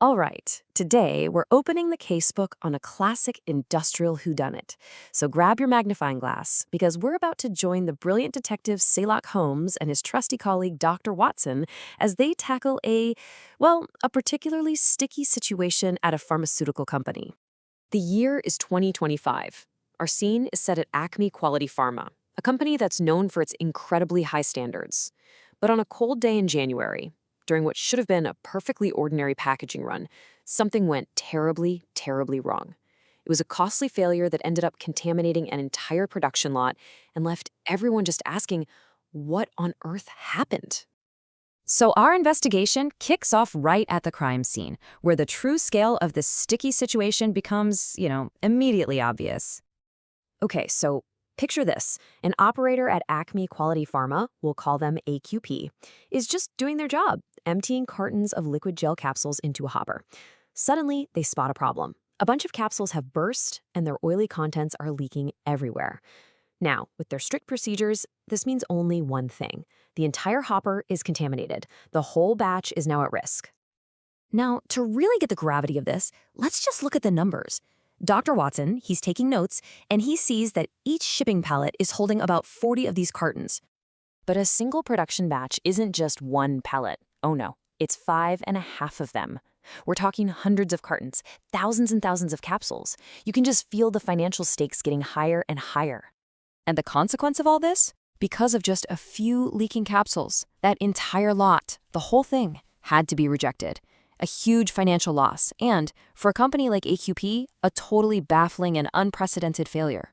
All right, today we're opening the casebook on a classic industrial whodunit. So grab your magnifying glass because we're about to join the brilliant detective Sherlock Holmes and his trusty colleague Dr. Watson as they tackle a particularly sticky situation at a pharmaceutical company. The year is 2025. Our scene is set at Acme Quality Pharma, a company that's known for its incredibly high standards. But on a cold day in January, during what should have been a perfectly ordinary packaging run, something went terribly, terribly wrong. It was a costly failure that ended up contaminating an entire production lot and left everyone just asking, what on earth happened? So our investigation kicks off right at the crime scene, where the true scale of this sticky situation becomes, immediately obvious. Okay, so picture this. An operator at Acme Quality Pharma, we'll call them AQP, is just doing their job, emptying cartons of liquid gel capsules into a hopper. Suddenly, they spot a problem. A bunch of capsules have burst, and their oily contents are leaking everywhere. Now, with their strict procedures, this means only one thing. The entire hopper is contaminated. The whole batch is now at risk. Now, to really get the gravity of this, let's just look at the numbers. Dr. Watson, he's taking notes, and he sees that each shipping pallet is holding about 40 of these cartons. But a single production batch isn't just one pallet. Oh no, it's 5.5 of them. We're talking hundreds of cartons, thousands and thousands of capsules. You can just feel the financial stakes getting higher and higher. And the consequence of all this? Because of just a few leaking capsules, that entire lot, the whole thing, had to be rejected. A huge financial loss, and, for a company like AQP, a totally baffling and unprecedented failure.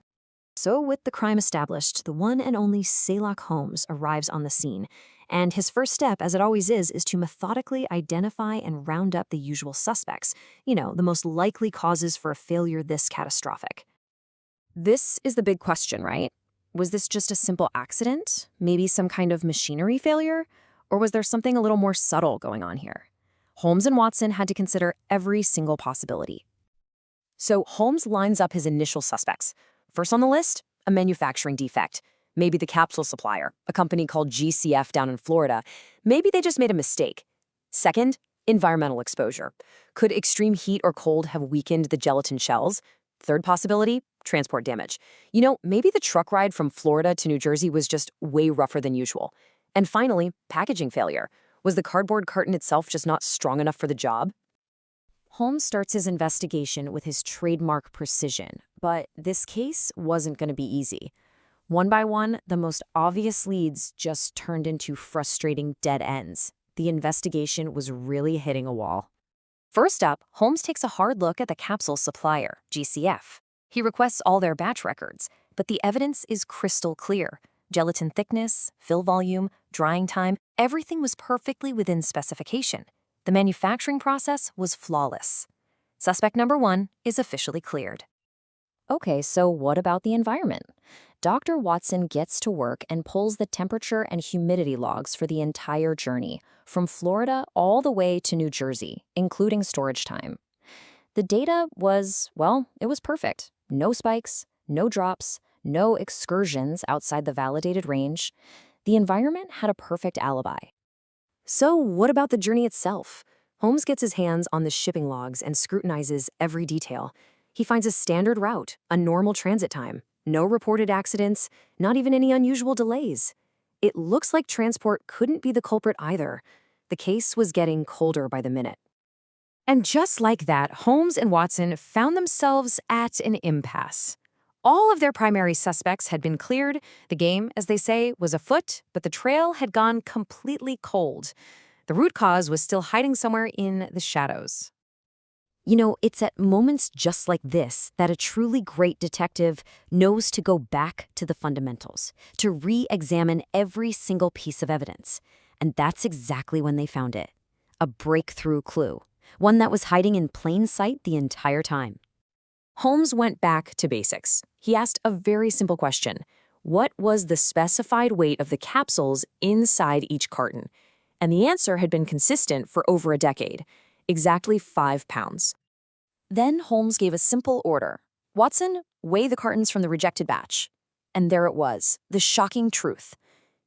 So with the crime established, the one and only Sherlock Holmes arrives on the scene. And his first step, as it always is to methodically identify and round up the usual suspects. The most likely causes for a failure this catastrophic. This is the big question, right? Was this just a simple accident? Maybe some kind of machinery failure? Or was there something a little more subtle going on here? Holmes and Watson had to consider every single possibility. So Holmes lines up his initial suspects. First on the list, a manufacturing defect. Maybe the capsule supplier, a company called GCF down in Florida. Maybe they just made a mistake. Second, environmental exposure. Could extreme heat or cold have weakened the gelatin shells? Third possibility, transport damage. Maybe the truck ride from Florida to New Jersey was just way rougher than usual. And finally, packaging failure. Was the cardboard carton itself just not strong enough for the job? Holmes starts his investigation with his trademark precision, but this case wasn't going to be easy. One by one, the most obvious leads just turned into frustrating dead ends. The investigation was really hitting a wall. First up, Holmes takes a hard look at the capsule supplier, GCF. He requests all their batch records, but the evidence is crystal clear. Gelatin thickness, fill volume, drying time, everything was perfectly within specification. The manufacturing process was flawless. Suspect number one is officially cleared. Okay, so what about the environment? Dr. Watson gets to work and pulls the temperature and humidity logs for the entire journey, from Florida all the way to New Jersey, including storage time. The data was, it was perfect. No spikes, no drops, no excursions outside the validated range. The environment had a perfect alibi. So what about the journey itself? Holmes gets his hands on the shipping logs and scrutinizes every detail. He finds a standard route, a normal transit time, no reported accidents, not even any unusual delays. It looks like transport couldn't be the culprit either. The case was getting colder by the minute. And just like that, Holmes and Watson found themselves at an impasse. All of their primary suspects had been cleared. The game, as they say, was afoot, but the trail had gone completely cold. The root cause was still hiding somewhere in the shadows. It's at moments just like this that a truly great detective knows to go back to the fundamentals, to re-examine every single piece of evidence. And that's exactly when they found it. A breakthrough clue, one that was hiding in plain sight the entire time. Holmes went back to basics. He asked a very simple question. What was the specified weight of the capsules inside each carton? And the answer had been consistent for over a decade, exactly 5 pounds. Then Holmes gave a simple order. Watson, weigh the cartons from the rejected batch. And there it was, the shocking truth.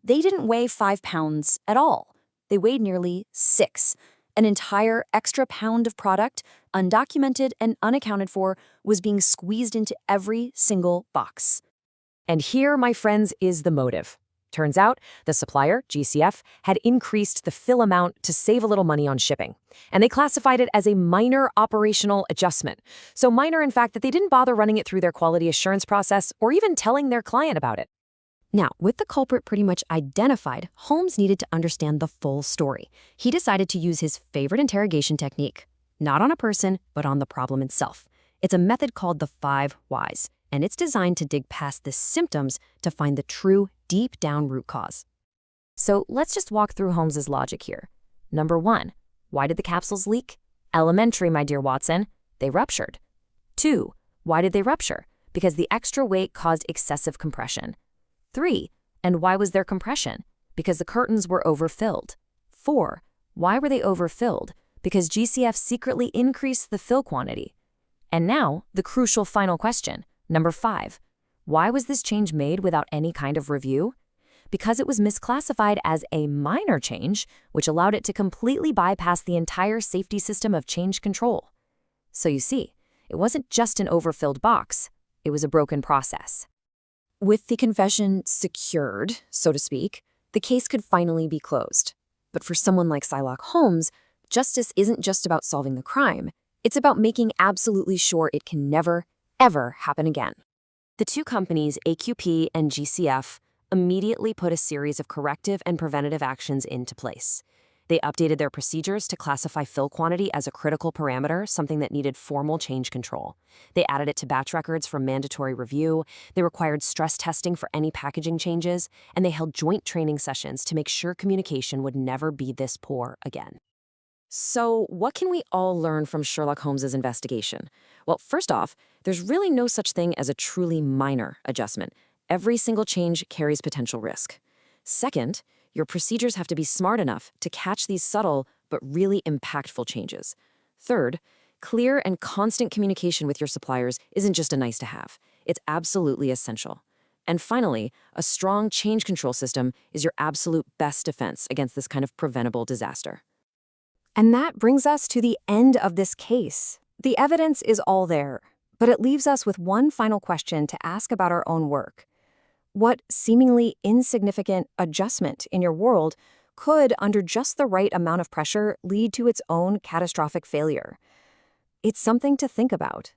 They didn't weigh 5 pounds at all. They weighed nearly 6. An entire extra pound of product, undocumented and unaccounted for, was being squeezed into every single box. And here, my friends, is the motive. Turns out, the supplier, GCF, had increased the fill amount to save a little money on shipping. And they classified it as a minor operational adjustment. So minor, in fact, that they didn't bother running it through their quality assurance process or even telling their client about it. Now, with the culprit pretty much identified, Holmes needed to understand the full story. He decided to use his favorite interrogation technique, not on a person, but on the problem itself. It's a method called the 5 whys, and it's designed to dig past the symptoms to find the true, deep-down root cause. So let's just walk through Holmes's logic here. Number 1, why did the capsules leak? Elementary, my dear Watson. They ruptured. 2, why did they rupture? Because the extra weight caused excessive compression. 3, and why was there compression? Because the curtains were overfilled. 4, why were they overfilled? Because GCF secretly increased the fill quantity. And now, the crucial final question, number 5. Why was this change made without any kind of review? Because it was misclassified as a minor change, which allowed it to completely bypass the entire safety system of change control. So you see, it wasn't just an overfilled box, it was a broken process. With the confession secured, so to speak, the case could finally be closed. But for someone like Shylock Holmes, justice isn't just about solving the crime. It's about making absolutely sure it can never, ever happen again. The two companies, AQP and GCF, immediately put a series of corrective and preventative actions into place. They updated their procedures to classify fill quantity as a critical parameter, something that needed formal change control. They added it to batch records for mandatory review, they required stress testing for any packaging changes, and they held joint training sessions to make sure communication would never be this poor again. So, what can we all learn from Sherlock Holmes's investigation? Well, first off, there's really no such thing as a truly minor adjustment. Every single change carries potential risk. Second, your procedures have to be smart enough to catch these subtle but really impactful changes. Third, clear and constant communication with your suppliers isn't just a nice to have. It's absolutely essential. And finally, a strong change control system is your absolute best defense against this kind of preventable disaster. And that brings us to the end of this case. The evidence is all there, but it leaves us with one final question to ask about our own work. What seemingly insignificant adjustment in your world could, under just the right amount of pressure, lead to its own catastrophic failure? It's something to think about.